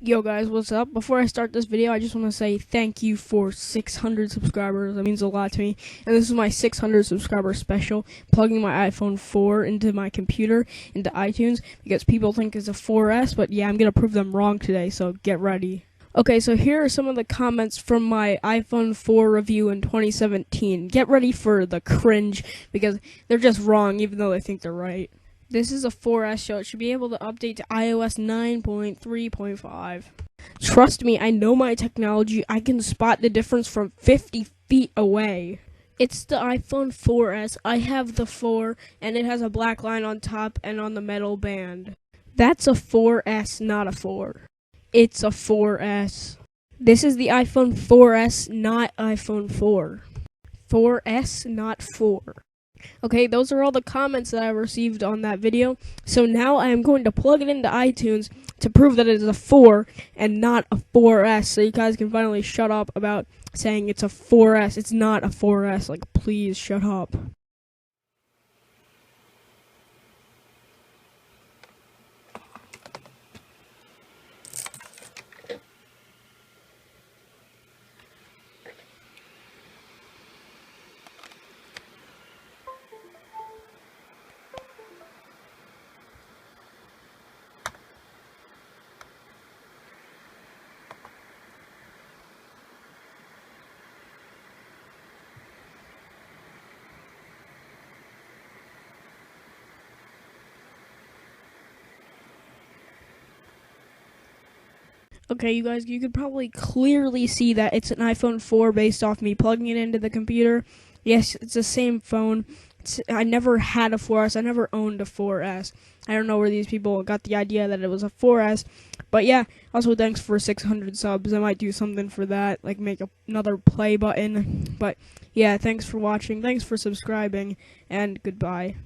Yo guys, what's up? Before I start this video, I just want to say thank you for 600 subscribers. That means a lot to me. And this is my 600 subscriber special, plugging my iPhone 4 into my computer, into iTunes, because people think it's a 4S, but yeah, I'm going to prove them wrong today, so get ready. Okay, so here are some of the comments from my iPhone 4 review in 2017. Get ready for the cringe, because they're just wrong, even though they think they're right. This is a 4S, so it should be able to update to iOS 9.3.5. Trust me, I know my technology. I can spot the difference from 50 feet away. It's the iPhone 4S. I have the 4, and it has a black line on top and on the metal band. That's a 4S, not a 4. It's a 4S. This is the iPhone 4S, not iPhone 4. 4S, not 4. Okay, those are all the comments that I received on that video. So now I am going to plug it into iTunes to prove that it is a 4 and not a 4S. So you guys can finally shut up about saying it's a 4S. It's not a 4S. Like, please shut up. Okay, you guys, you could probably clearly see that it's an iPhone 4 based off me plugging it into the computer. Yes, it's the same phone. I never had a 4S. I never owned a 4S. I don't know where these people got the idea that it was a 4S. But yeah, also thanks for 600 subs. I might do something for that, like make another play button. But yeah, thanks for watching. Thanks for subscribing, and goodbye.